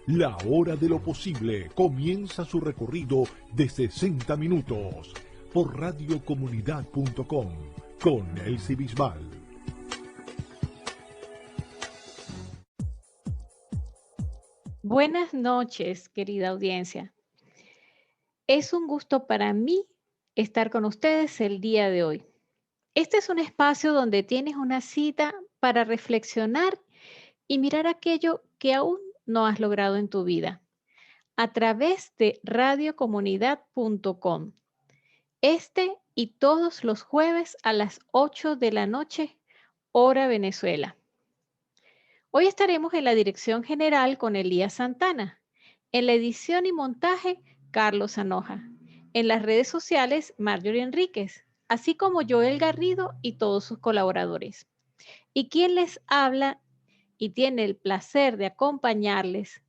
La hora de lo posible comienza su recorrido de 60 minutos por radiocomunidad.com con Elsie Bisbal. Buenas noches, querida audiencia. Es un gusto para mí estar con ustedes el día de hoy. Este es un espacio donde tienes una cita para reflexionar y mirar aquello que aún no has logrado en tu vida a través de radiocomunidad.com. Este y todos los jueves a las 8 de la noche, hora Venezuela. Hoy estaremos en la dirección general con Elías Santana, en la edición y montaje Carlos Anoja, en las redes sociales Marjorie Enríquez, así como Joel Garrido y todos sus colaboradores. Y quien les habla y tiene el placer de acompañarles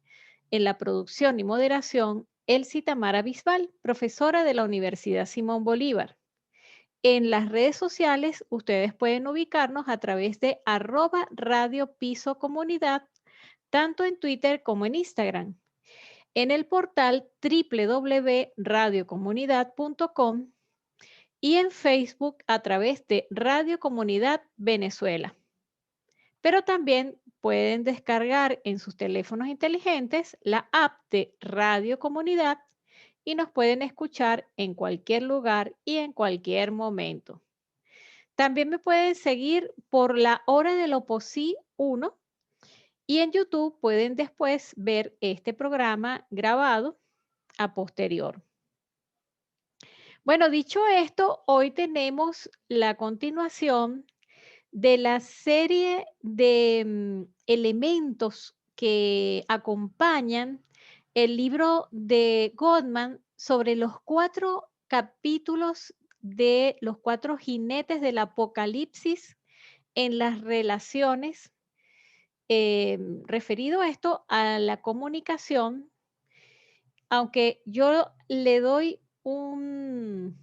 en la producción y moderación, Elsie Tamara Bisbal, profesora de la Universidad Simón Bolívar. En las redes sociales, ustedes pueden ubicarnos a través de @Radio Piso Comunidad, tanto en Twitter como en Instagram. En el portal www.radiocomunidad.com y en Facebook a través de Radio Comunidad Venezuela. Pero también pueden descargar en sus teléfonos inteligentes la app de Radio Comunidad y nos pueden escuchar en cualquier lugar y en cualquier momento. También me pueden seguir por la Hora de lo Posí 1 y en YouTube pueden después ver este programa grabado a posterior. Bueno, dicho esto, hoy tenemos la continuación de la serie de elementos que acompañan el libro de Gottman sobre los 4 capítulos de los 4 jinetes del Apocalipsis en las relaciones, referido esto a la comunicación, aunque yo le doy un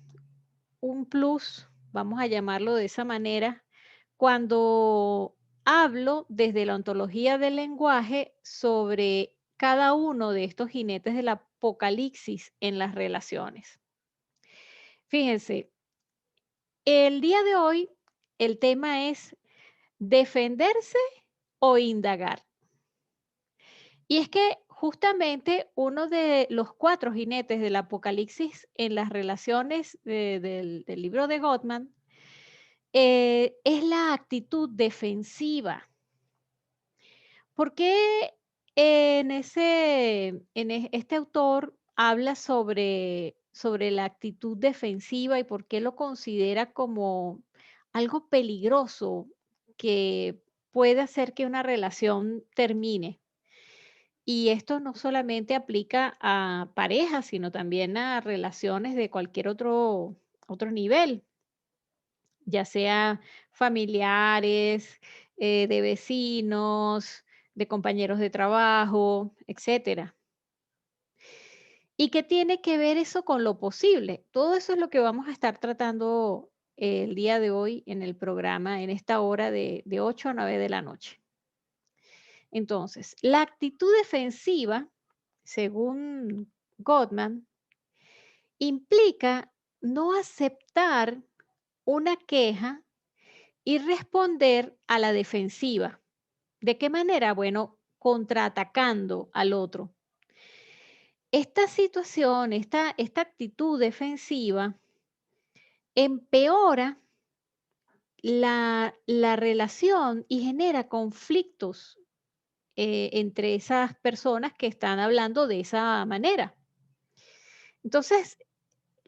plus, vamos a llamarlo de esa manera, cuando hablo desde la ontología del lenguaje sobre cada uno de estos jinetes del apocalipsis en las relaciones. Fíjense, el día de hoy el tema es defenderse o indagar. Y es que justamente uno de los 4 jinetes del apocalipsis en las relaciones del libro de Gottman es la actitud defensiva. ¿Por qué este autor habla sobre la actitud defensiva y por qué lo considera como algo peligroso que puede hacer que una relación termine? Y esto no solamente aplica a parejas, sino también a relaciones de cualquier otro nivel, ya sea familiares, de vecinos, de compañeros de trabajo, etcétera. ¿Y qué tiene que ver eso con lo posible? Todo eso es lo que vamos a estar tratando el día de hoy en el programa, en esta hora de 8 a 9 de la noche. Entonces, la actitud defensiva, según Gottman, implica no aceptar una queja y responder a la defensiva. ¿De qué manera? Bueno, contraatacando al otro. Esta situación, esta actitud defensiva empeora la relación y genera conflictos entre esas personas que están hablando de esa manera. Entonces,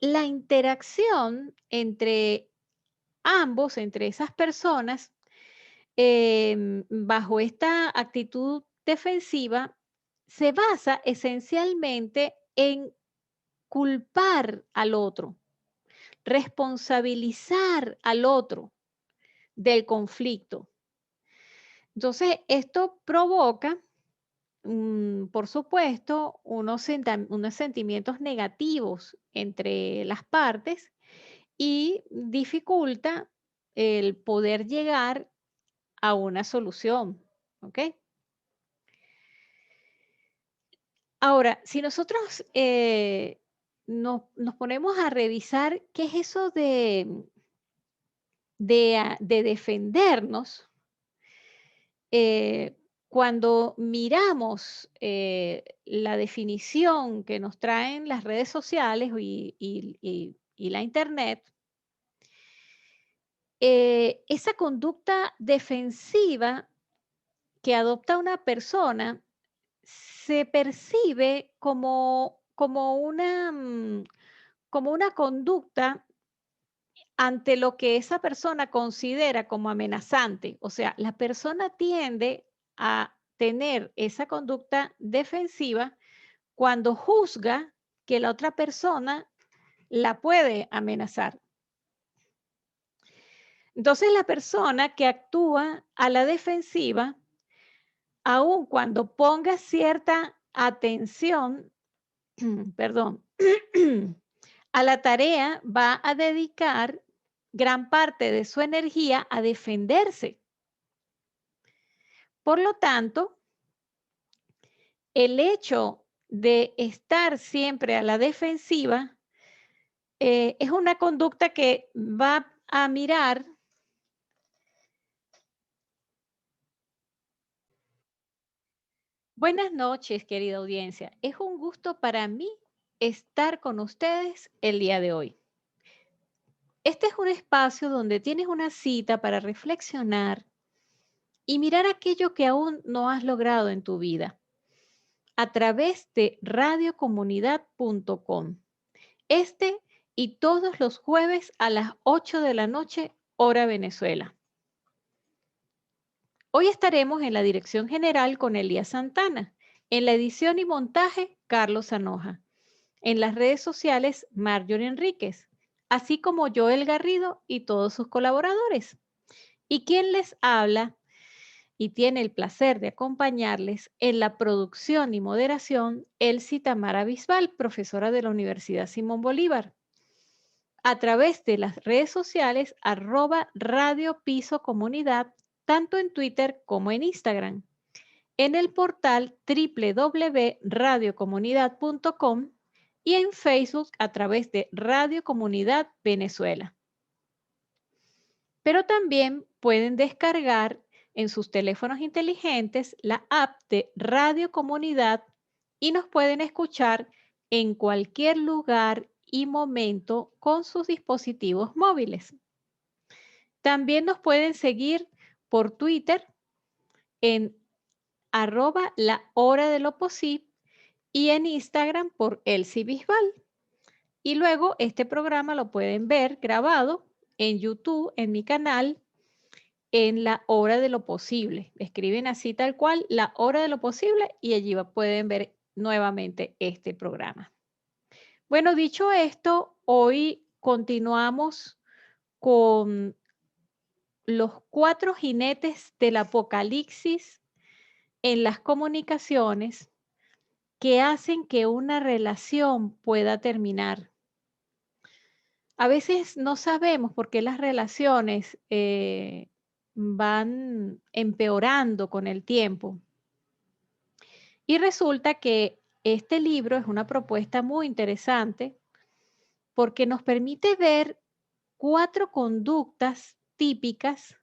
la interacción entre ambos, entre esas personas, bajo esta actitud defensiva, se basa esencialmente en culpar al otro, responsabilizar al otro del conflicto. Entonces, esto provoca, por supuesto, unos sentimientos negativos entre las partes y dificulta el poder llegar a una solución, ¿ok? Ahora, si nosotros nos ponemos a revisar qué es eso de defendernos, eh, cuando miramos la definición que nos traen las redes sociales y la internet, esa conducta defensiva que adopta una persona se percibe como una conducta ante lo que esa persona considera como amenazante. O sea, la persona tiende a tener esa conducta defensiva cuando juzga que la otra persona la puede amenazar. Entonces, la persona que actúa a la defensiva, aun cuando ponga cierta atención, perdón, a la tarea, va a dedicar gran parte de su energía a defenderse. Por lo tanto, el hecho de estar siempre a la defensiva es una conducta que va a mirar. Buenas noches, querida audiencia. Es un gusto para mí estar con ustedes el día de hoy. Este es un espacio donde tienes una cita para reflexionar y mirar aquello que aún no has logrado en tu vida a través de radiocomunidad.com. Este y todos los jueves a las 8 de la noche, hora Venezuela. Hoy estaremos en la dirección general con Elías Santana, en la edición y montaje Carlos Sanoja, en las redes sociales Marjorie Enríquez, así como Joel Garrido y todos sus colaboradores. Y quien les habla y tiene el placer de acompañarles en la producción y moderación, Elsie Tamara Bisbal, profesora de la Universidad Simón Bolívar, a través de las redes sociales @Radio Piso Comunidad, tanto en Twitter como en Instagram, en el portal www.radiocomunidad.com y en Facebook a través de Radio Comunidad Venezuela. Pero también pueden descargar en sus teléfonos inteligentes la app de Radio Comunidad y nos pueden escuchar en cualquier lugar y momento con sus dispositivos móviles. También nos pueden seguir por Twitter en @lahora y en Instagram por Elsie Bisbal. Y luego este programa lo pueden ver grabado en YouTube, en mi canal, en La Hora de lo Posible. Escriben así tal cual, La Hora de lo Posible, y allí pueden ver nuevamente este programa. Bueno, dicho esto, hoy continuamos con los 4 jinetes del apocalipsis en las comunicaciones que hacen que una relación pueda terminar. A veces no sabemos por qué las relaciones van empeorando con el tiempo. Y resulta que este libro es una propuesta muy interesante porque nos permite ver 4 conductas típicas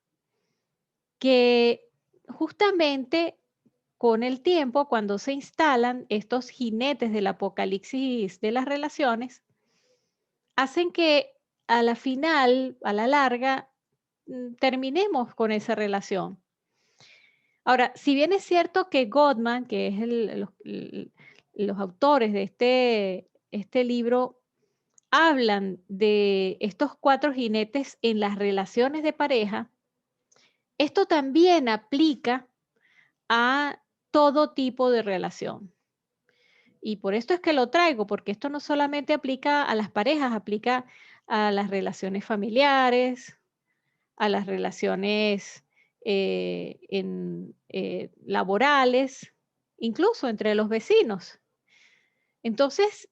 que justamente con el tiempo, cuando se instalan estos jinetes del apocalipsis de las relaciones, hacen que a la final, a la larga, terminemos con esa relación. Ahora, si bien es cierto que Gottman, que es los autores de este libro, hablan de estos 4 jinetes en las relaciones de pareja, esto también aplica a todo tipo de relación. Y por esto es que lo traigo, porque esto no solamente aplica a las parejas, aplica a las relaciones familiares, a las relaciones laborales, incluso entre los vecinos. Entonces,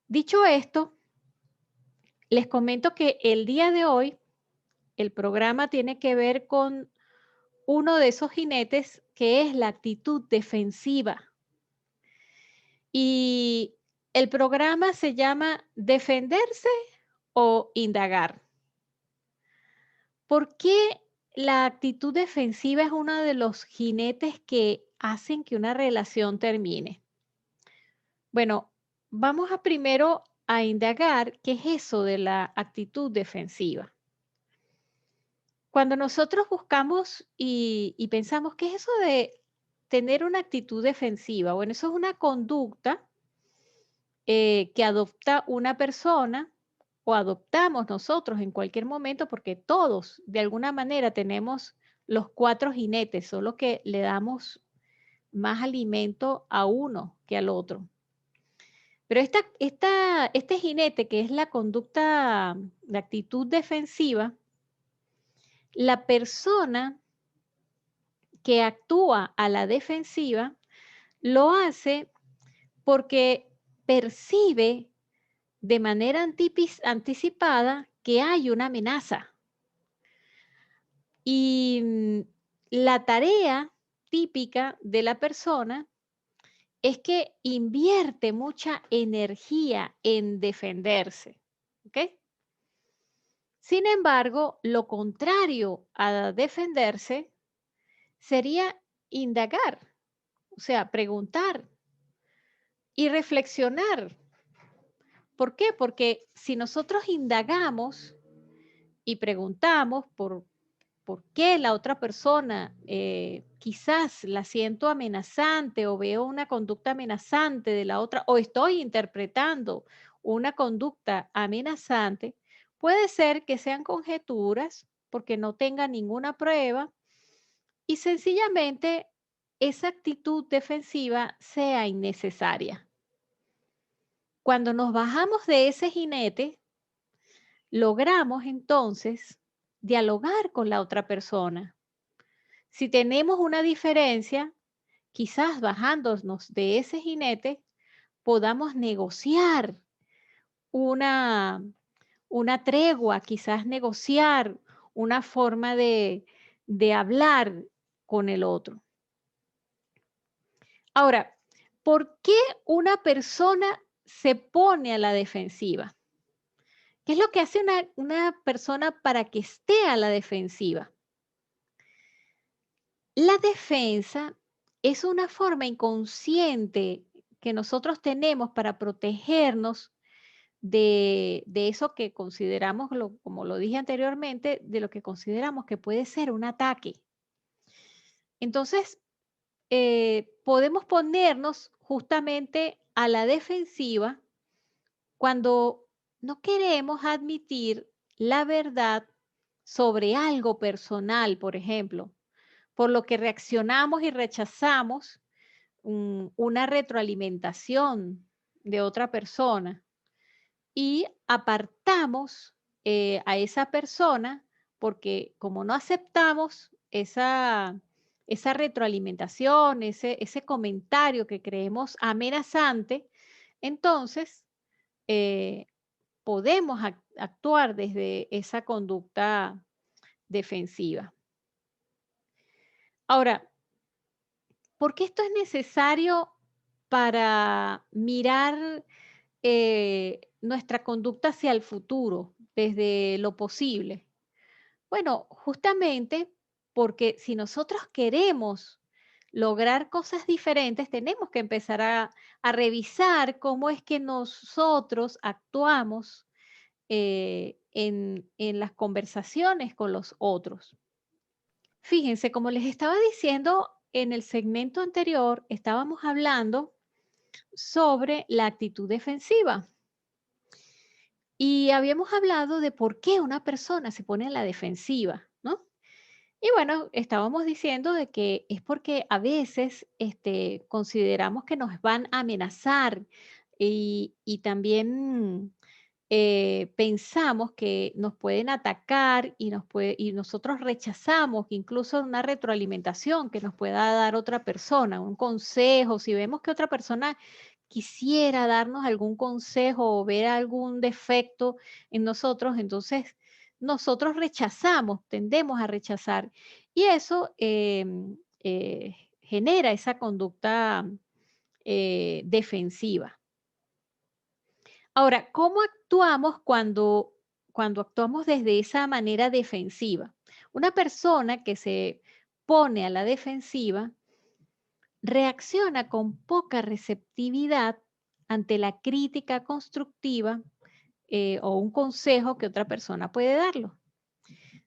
dicho esto, les comento que el día de hoy el programa tiene que ver con uno de esos jinetes que es la actitud defensiva. Y el programa se llama Defenderse o Indagar. ¿Por qué la actitud defensiva es uno de los jinetes que hacen que una relación termine? Bueno, vamos a primero a indagar qué es eso de la actitud defensiva. Cuando nosotros buscamos y pensamos, ¿qué es eso de tener una actitud defensiva? Bueno, eso es una conducta que adopta una persona o adoptamos nosotros en cualquier momento, porque todos de alguna manera tenemos los cuatro jinetes, solo que le damos más alimento a uno que al otro. Pero este jinete, que es la conducta, la actitud defensiva, la persona que actúa a la defensiva lo hace porque percibe de manera anticipada que hay una amenaza. Y la tarea típica de la persona es que invierte mucha energía en defenderse. ¿Ok? Sin embargo, lo contrario a defenderse sería indagar, o sea, preguntar y reflexionar. ¿Por qué? Porque si nosotros indagamos y preguntamos por qué la otra persona quizás la siento amenazante o veo una conducta amenazante de la otra o estoy interpretando una conducta amenazante, puede ser que sean conjeturas porque no tenga ninguna prueba y sencillamente esa actitud defensiva sea innecesaria. Cuando nos bajamos de ese jinete, logramos entonces dialogar con la otra persona. Si tenemos una diferencia, quizás bajándonos de ese jinete, podamos negociar una, una tregua, quizás negociar una forma de hablar con el otro. Ahora, ¿por qué una persona se pone a la defensiva? ¿Qué es lo que hace una persona para que esté a la defensiva? La defensa es una forma inconsciente que nosotros tenemos para protegernos de eso que consideramos, como lo dije anteriormente, de lo que consideramos que puede ser un ataque. Entonces, podemos ponernos justamente a la defensiva cuando no queremos admitir la verdad sobre algo personal, por ejemplo, por lo que reaccionamos y rechazamos una retroalimentación de otra persona y apartamos a esa persona porque como no aceptamos esa retroalimentación, ese comentario que creemos amenazante, entonces eh, podemos actuar desde esa conducta defensiva. Ahora, ¿por qué esto es necesario para mirar nuestra conducta hacia el futuro, desde lo posible? Bueno, justamente porque si nosotros queremos lograr cosas diferentes, tenemos que empezar a revisar cómo es que nosotros actuamos en las conversaciones con los otros. Fíjense, como les estaba diciendo en el segmento anterior, estábamos hablando sobre la actitud defensiva. Y habíamos hablado de por qué una persona se pone en la defensiva, ¿no? Y bueno, estábamos diciendo de que es porque a veces consideramos que nos van a amenazar y también pensamos que nos pueden atacar y nosotros rechazamos incluso una retroalimentación que nos pueda dar otra persona, un consejo. Si vemos que otra persona quisiera darnos algún consejo o ver algún defecto en nosotros, entonces nosotros rechazamos, tendemos a rechazar. Y eso genera esa conducta defensiva. Ahora, ¿cómo actuamos cuando actuamos desde esa manera defensiva? Una persona que se pone a la defensiva reacciona con poca receptividad ante la crítica constructiva o un consejo que otra persona puede darlo.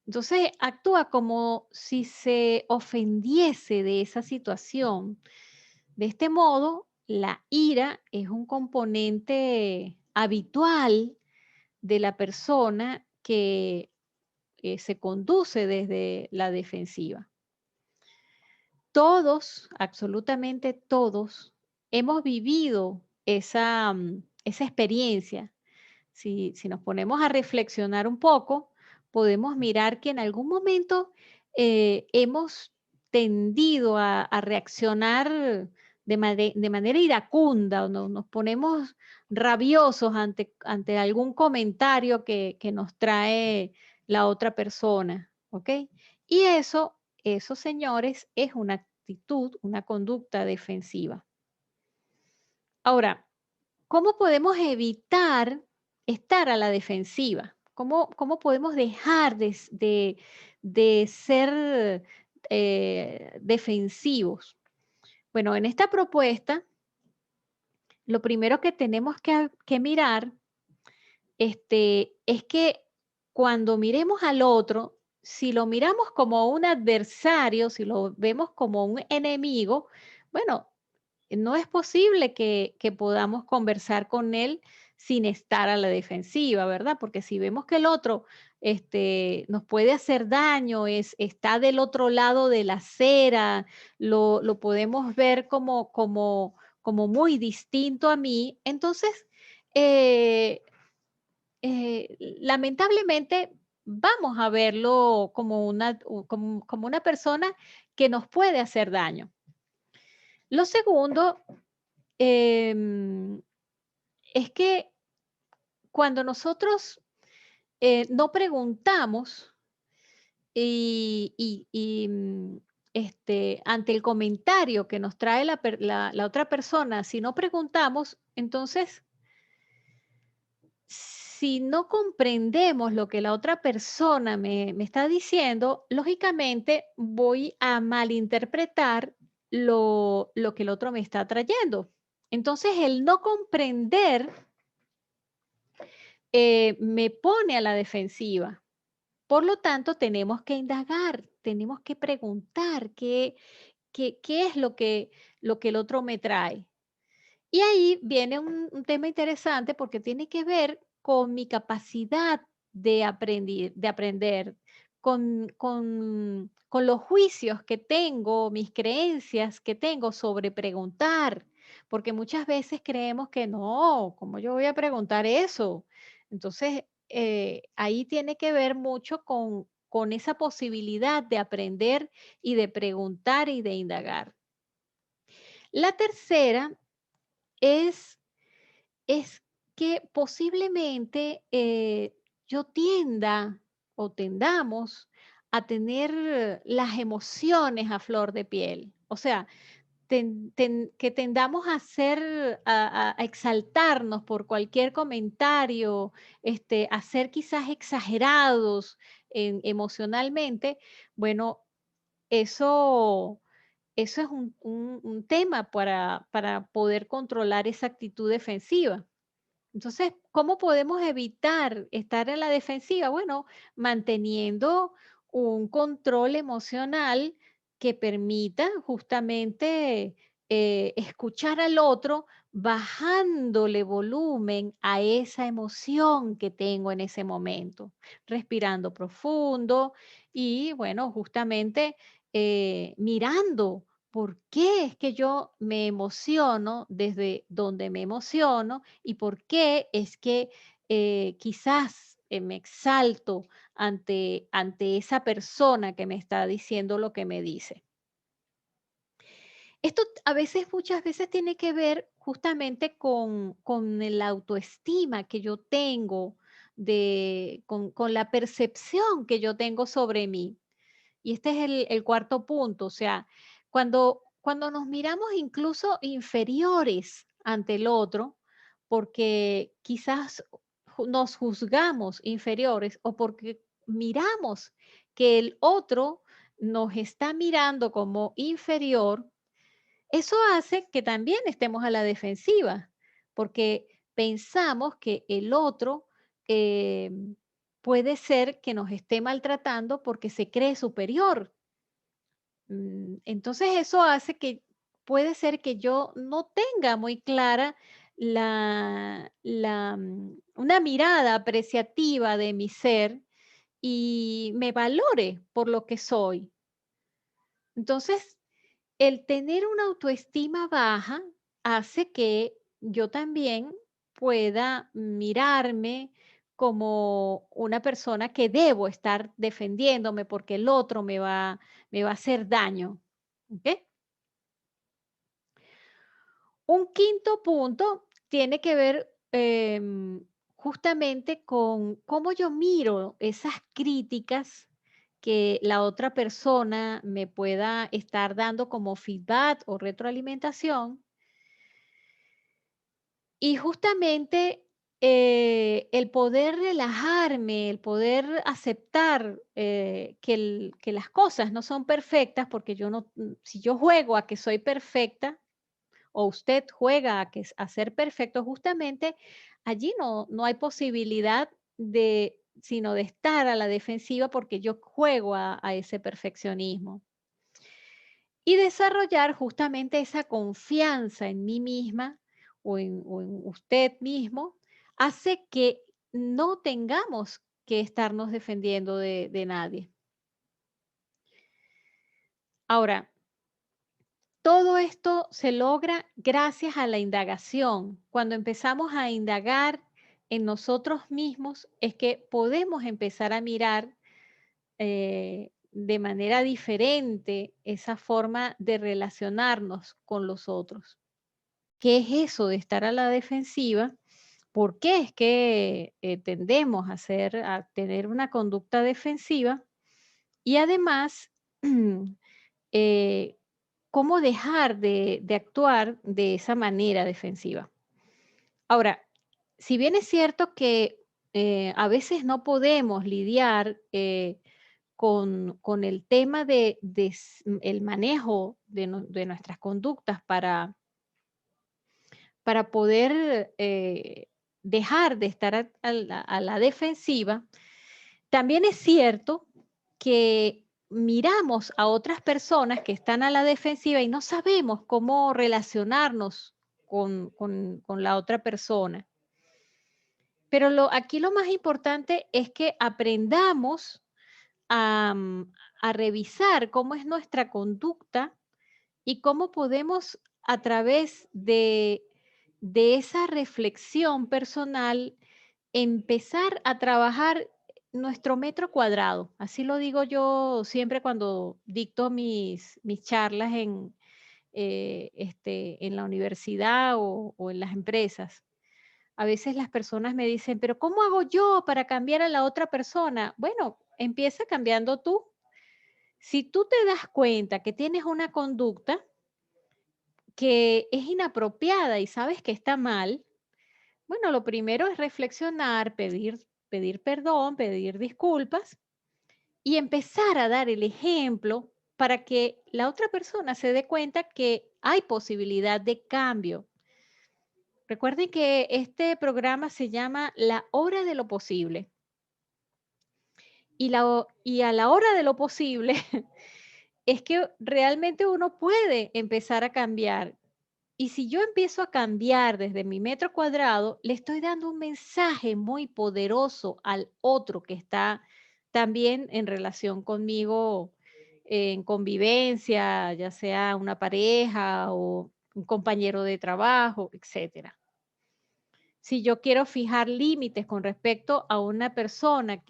Entonces actúa como si se ofendiese de esa situación. De este modo, la ira es un componente habitual de la persona que se conduce desde la defensiva. Todos, absolutamente todos, hemos vivido esa experiencia. Si nos ponemos a reflexionar un poco, podemos mirar que en algún momento hemos tendido a reaccionar de manera iracunda o nos ponemos rabiosos ante algún comentario que nos trae la otra persona, ¿ok? Y eso, señores, es una actitud, una conducta defensiva. Ahora, ¿cómo podemos evitar estar a la defensiva? ¿Cómo podemos dejar de ser defensivos? Bueno, en esta propuesta, lo primero que tenemos que mirar es que cuando miremos al otro, si lo miramos como un adversario, si lo vemos como un enemigo, bueno, no es posible que podamos conversar con él sin estar a la defensiva, ¿verdad? Porque si vemos que el otro nos puede hacer daño, está del otro lado de la acera, lo podemos ver como muy distinto a mí, entonces, eh, lamentablemente, vamos a verlo como una persona que nos puede hacer daño. Lo segundo es que cuando nosotros no preguntamos ante el comentario que nos trae la otra persona, si no preguntamos, entonces, si no comprendemos lo que la otra persona me está diciendo, lógicamente voy a malinterpretar lo que el otro me está trayendo. Entonces, el no comprender me pone a la defensiva. Por lo tanto, tenemos que indagar, tenemos que preguntar qué es lo que el otro me trae. Y ahí viene un tema interesante porque tiene que ver con mi capacidad de aprender, con los juicios que tengo, mis creencias que tengo sobre preguntar, porque muchas veces creemos que no, ¿cómo yo voy a preguntar eso? Entonces, ahí tiene que ver mucho con esa posibilidad de aprender y de preguntar y de indagar. La tercera es es que posiblemente yo tienda o tendamos a tener las emociones a flor de piel. O sea, que tendamos a exaltarnos por cualquier comentario, a ser quizás exagerados emocionalmente. Bueno, eso, eso es un tema para poder controlar esa actitud defensiva. Entonces, ¿cómo podemos evitar estar en la defensiva? Bueno, manteniendo un control emocional que permita justamente escuchar al otro, bajándole volumen a esa emoción que tengo en ese momento, respirando profundo y, bueno, justamente mirando por qué es que yo me emociono, desde donde me emociono y por qué es que quizás me exalto ante esa persona que me está diciendo lo que me dice. Esto a veces, muchas veces tiene que ver justamente con la autoestima que yo tengo, con la percepción que yo tengo sobre mí. Y este es el cuarto punto, o sea, cuando cuando nos miramos incluso inferiores ante el otro, porque quizás nos juzgamos inferiores o porque miramos que el otro nos está mirando como inferior, eso hace que también estemos a la defensiva, porque pensamos que el otro eh, puede ser que nos esté maltratando porque se cree superior. Entonces eso hace que puede ser que yo no tenga muy clara una mirada apreciativa de mi ser y me valore por lo que soy. Entonces, el tener una autoestima baja hace que yo también pueda mirarme como una persona que debo estar defendiéndome porque el otro me va a hacer daño. ¿Ok? Un quinto punto tiene que ver justamente con cómo yo miro esas críticas que la otra persona me pueda estar dando como feedback o retroalimentación. Y justamente el poder relajarme, el poder aceptar que las cosas no son perfectas, porque yo no, si yo juego a que soy perfecta, o usted juega a ser perfecto, justamente allí no hay posibilidad sino de estar a la defensiva porque yo juego a ese perfeccionismo. Y desarrollar justamente esa confianza en mí misma o en usted mismo hace que no tengamos que estarnos defendiendo de nadie. Ahora, todo esto se logra gracias a la indagación. Cuando empezamos a indagar en nosotros mismos, es que podemos empezar a mirar de manera diferente esa forma de relacionarnos con los otros. ¿Qué es eso de estar a la defensiva? ¿Por qué es que tendemos a tener una conducta defensiva? Y además, eh, cómo dejar de actuar de esa manera defensiva. Ahora, si bien es cierto que a veces no podemos lidiar con el tema el manejo de nuestras conductas para poder dejar de estar a la defensiva, también es cierto que miramos a otras personas que están a la defensiva y no sabemos cómo relacionarnos con la otra persona. Pero aquí lo más importante es que aprendamos a revisar cómo es nuestra conducta y cómo podemos a través de esa reflexión personal empezar a trabajar nuestro metro cuadrado. Así lo digo yo siempre cuando dicto mis charlas en la universidad o en las empresas. A veces las personas me dicen, pero ¿cómo hago yo para cambiar a la otra persona? Bueno, empieza cambiando tú. Si tú te das cuenta que tienes una conducta que es inapropiada y sabes que está mal, bueno, lo primero es reflexionar, pedir perdón, pedir disculpas y empezar a dar el ejemplo para que la otra persona se dé cuenta que hay posibilidad de cambio. Recuerden que este programa se llama La Hora de lo Posible. Y a la hora de lo posible es que realmente uno puede empezar a cambiar. Y si yo empiezo a cambiar desde mi metro cuadrado, le estoy dando un mensaje muy poderoso al otro que está también en relación conmigo, en convivencia, ya sea una pareja o un compañero de trabajo, etcétera. Si yo quiero fijar límites con respecto a una persona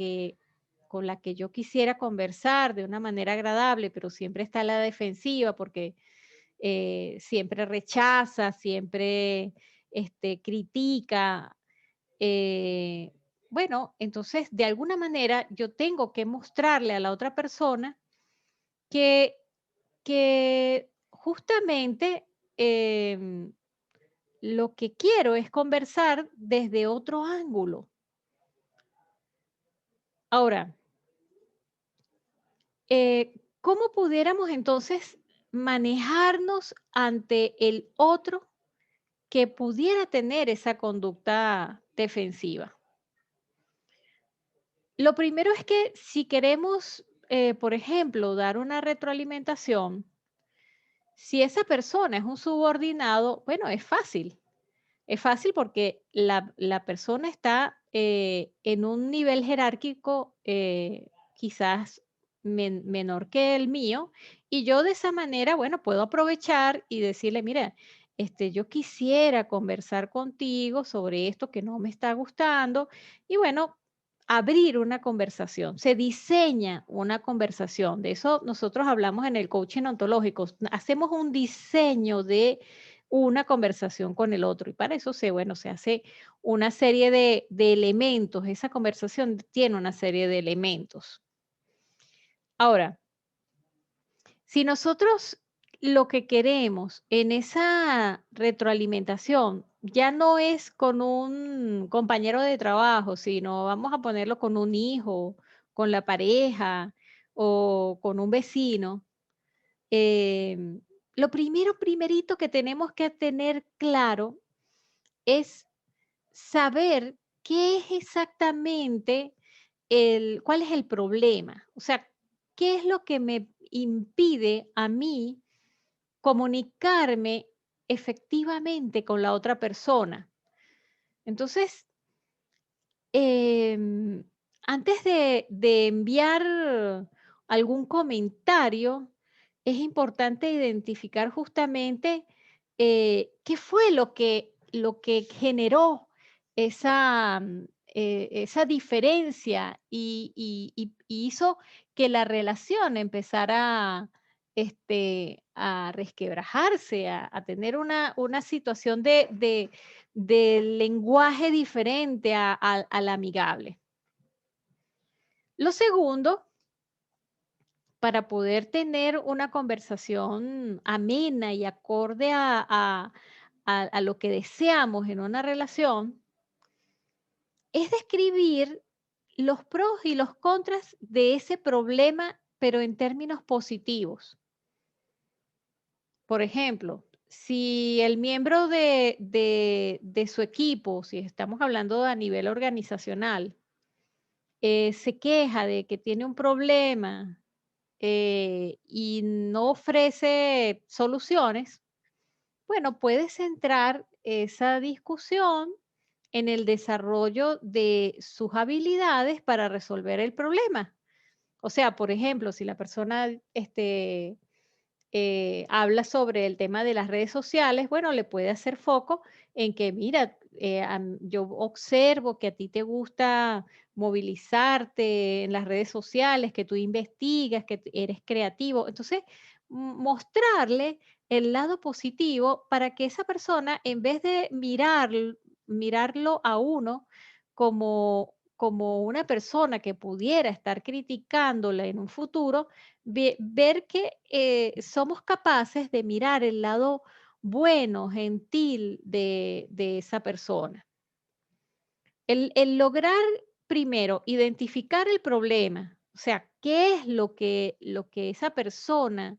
con la que yo quisiera conversar de una manera agradable, pero siempre está a la defensiva porque siempre rechaza, siempre critica. eh, bueno, entonces de alguna manera yo tengo que mostrarle a la otra persona que justamente em, lo que quiero es conversar desde otro ángulo. Ahora, ¿cómo pudiéramos entonces manejarnos ante el otro que pudiera tener esa conducta defensiva? Lo primero es que si queremos, por ejemplo, dar una retroalimentación, si esa persona es un subordinado, bueno, es fácil. Es fácil porque la persona está en un nivel jerárquico quizás menor que el mío y yo de esa manera, bueno, puedo aprovechar y decirle, mira, yo quisiera conversar contigo sobre esto que no me está gustando y bueno, abrir una conversación. Se diseña una conversación. De eso nosotros hablamos en el coaching ontológico. Hacemos un diseño de una conversación con el otro. Y para eso bueno, se hace una serie de elementos. Esa conversación tiene una serie de elementos. Ahora, si nosotros lo que queremos en esa retroalimentación ya no es con un compañero de trabajo, sino vamos a ponerlo con un hijo, con la pareja o con un vecino, em, lo primerito que tenemos que tener claro es saber qué es exactamente cuál es el problema. O sea, qué es lo que me impide a mí comunicarme efectivamente con la otra persona. Entonces, em, antes de enviar algún comentario, es importante identificar justamente qué fue lo que generó esa diferencia y hizo que la relación empezara a resquebrajarse, a tener una situación de lenguaje diferente al amigable. Lo segundo, para poder tener una conversación amena y acorde a lo que deseamos en una relación, es describir los pros y los contras de ese problema, pero en términos positivos. Por ejemplo, si el miembro de su equipo, si estamos hablando a nivel organizacional, se queja de que tiene un problema y no ofrece soluciones, bueno, puede centrar esa discusión en el desarrollo de sus habilidades para resolver el problema. O sea, por ejemplo, si la persona habla sobre el tema de las redes sociales, bueno, le puede hacer foco en que, mira, yo observo que a ti te gusta movilizarte en las redes sociales, que tú investigas, que eres creativo. Entonces, mostrarle el lado positivo para que esa persona, en vez de mirarlo a uno como una persona que pudiera estar criticándola en un futuro, ver que somos capaces de mirar el lado bueno, gentil de esa persona. El lograr primero identificar el problema, o sea, qué es lo que esa persona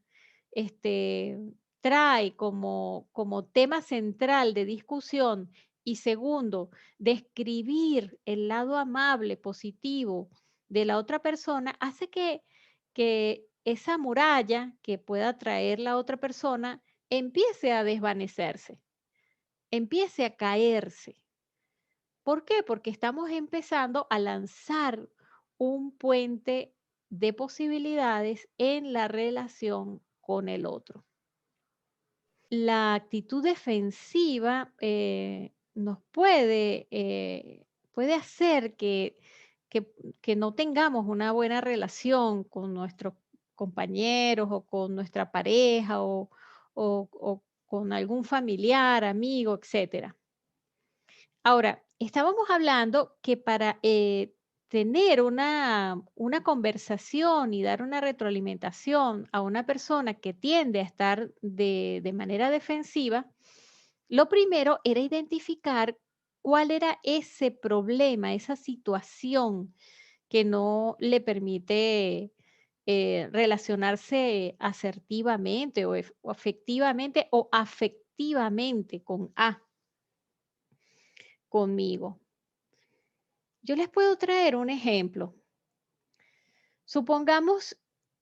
este, trae como tema central de discusión y segundo, describir el lado amable, positivo de la otra persona, hace que esa muralla que pueda traer la otra persona empiece a desvanecerse, empiece a caerse. ¿Por qué? Porque estamos empezando a lanzar un puente de posibilidades en la relación con el otro. La actitud defensiva nos puede hacer que no tengamos una buena relación con nuestros compañeros o con nuestra pareja o con algún familiar, amigo, etcétera. Ahora, estábamos hablando que para tener una conversación y dar una retroalimentación a una persona que tiende a estar de manera defensiva, lo primero era identificar cuál era ese problema, esa situación que no le permite relacionarse asertivamente o efectivamente o afectivamente con A, conmigo. Yo les puedo traer un ejemplo. Supongamos,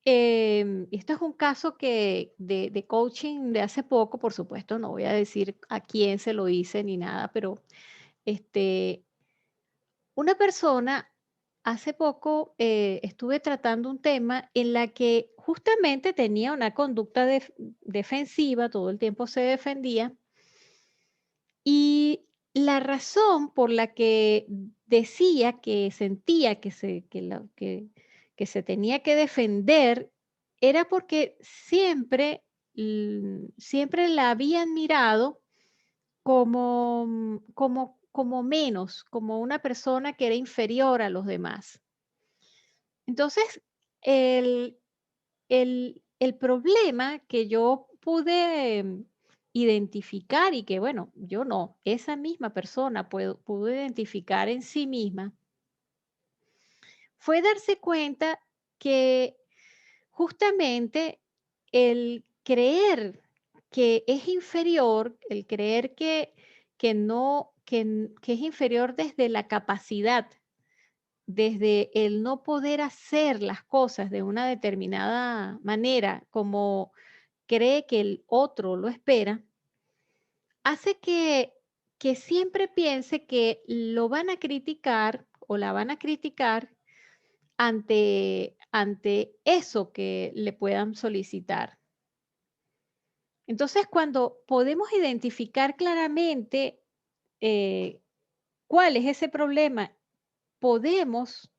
esto es un caso que de coaching de hace poco, por supuesto, no voy a decir a quién se lo hice ni nada, pero este, una persona hace poco estuve tratando un tema en la que justamente tenía una conducta defensiva, todo el tiempo se defendía, y la razón por la que decía que sentía que se tenía que defender era porque siempre la habían mirado como menos, como una persona que era inferior a los demás. Entonces, el el problema que yo pude identificar y que, bueno, yo no, esa misma persona pudo identificar en sí misma, fue darse cuenta que justamente el creer que es inferior, el creer que no, que es inferior desde la capacidad, desde el no poder hacer las cosas de una determinada manera como cree que el otro lo espera, hace que siempre piense que lo van a criticar o la van a criticar ante eso que le puedan solicitar. Entonces, cuando podemos identificar claramente eh, cuál es ese problema, podemos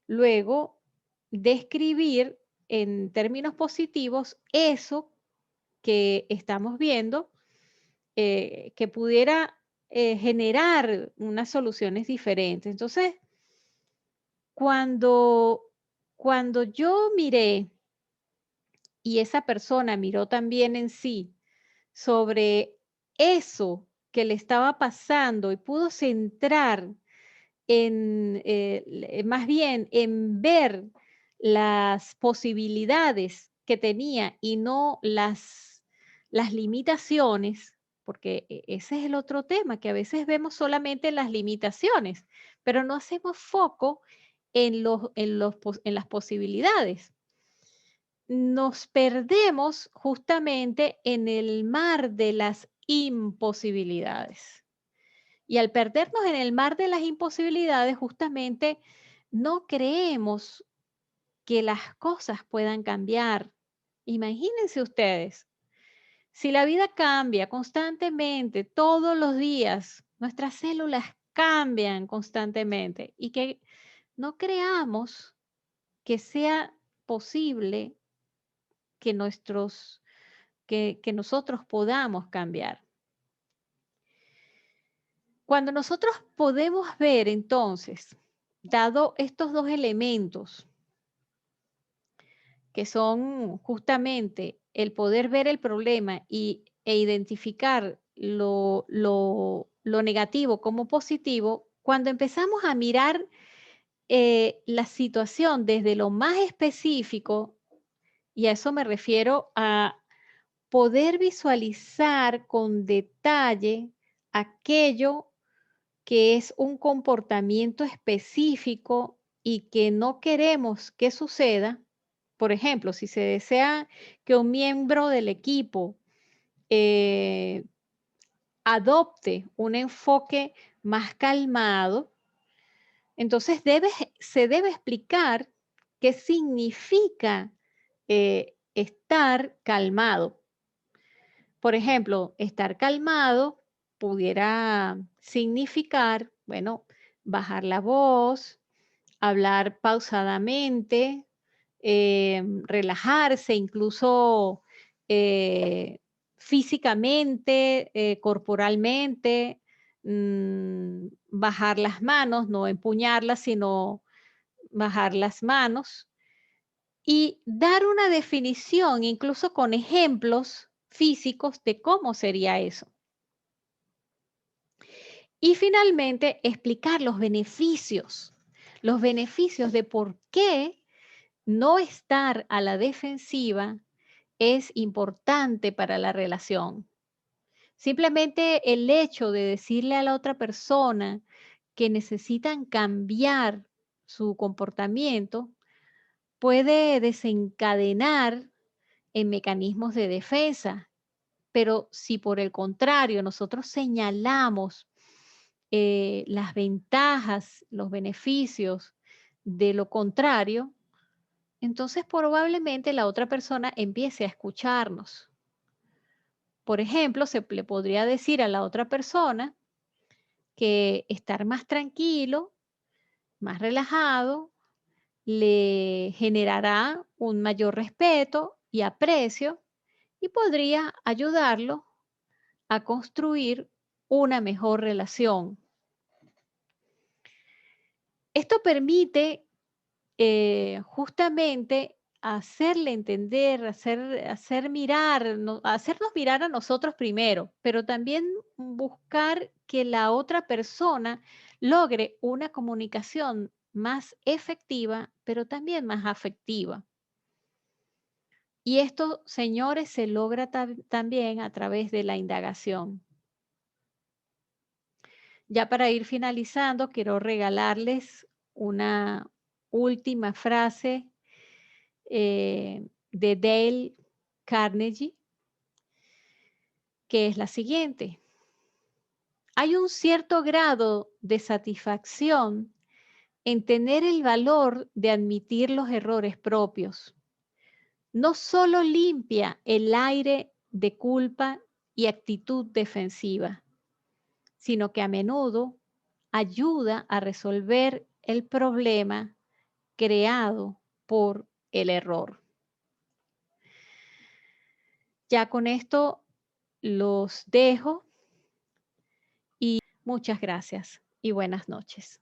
luego describir en términos positivos eso que estamos viendo, que pudiera generar unas soluciones diferentes. Entonces, cuando, cuando yo miré y esa persona miró también en sí sobre eso que le estaba pasando y pudo centrar más bien en ver las posibilidades que tenía y no las limitaciones, porque ese es el otro tema, que a veces vemos solamente las limitaciones, pero no hacemos foco en las posibilidades. Nos perdemos justamente en el mar de las imposibilidades. Y al perdernos en el mar de las imposibilidades, justamente no creemos que las cosas puedan cambiar. Imagínense ustedes, si la vida cambia constantemente, todos los días, nuestras células cambian constantemente y que no creamos que sea posible que, que nosotros podamos cambiar. Cuando nosotros podemos ver entonces, dado estos dos elementos, que son justamente el poder ver el problema e identificar lo negativo como positivo, cuando empezamos a mirar la situación desde lo más específico, y a eso me refiero a poder visualizar con detalle aquello que es un comportamiento específico y que no queremos que suceda. Por ejemplo, si se desea que un miembro del equipo eh, adopte un enfoque más calmado, entonces se debe explicar qué significa estar calmado. Por ejemplo, estar calmado pudiera significar, bueno, bajar la voz, hablar pausadamente, relajarse, incluso eh, físicamente, corporalmente, bajar las manos, no empuñarlas, sino bajar las manos y dar una definición, incluso con ejemplos físicos de cómo sería eso. Y finalmente, explicar los beneficios de por qué no estar a la defensiva es importante para la relación. Simplemente el hecho de decirle a la otra persona que necesitan cambiar su comportamiento puede desencadenar en mecanismos de defensa. Pero si por el contrario nosotros señalamos las ventajas, los beneficios de lo contrario, entonces probablemente la otra persona empiece a escucharnos. Por ejemplo, se le podría decir a la otra persona que estar más tranquilo, más relajado, le generará un mayor respeto y aprecio y podría ayudarlo a construir una mejor relación. Esto permite justamente hacerle entender, hacernos mirar a nosotros primero, pero también buscar que la otra persona logre una comunicación más efectiva, pero también más afectiva. Y esto, señores, se logra también a través de la indagación. Ya para ir finalizando, quiero regalarles una última frase de Dale Carnegie, que es la siguiente. Hay un cierto grado de satisfacción en tener el valor de admitir los errores propios. No solo limpia el aire de culpa y actitud defensiva, sino que a menudo ayuda a resolver el problema creado por el error. Ya con esto los dejo y muchas gracias y buenas noches.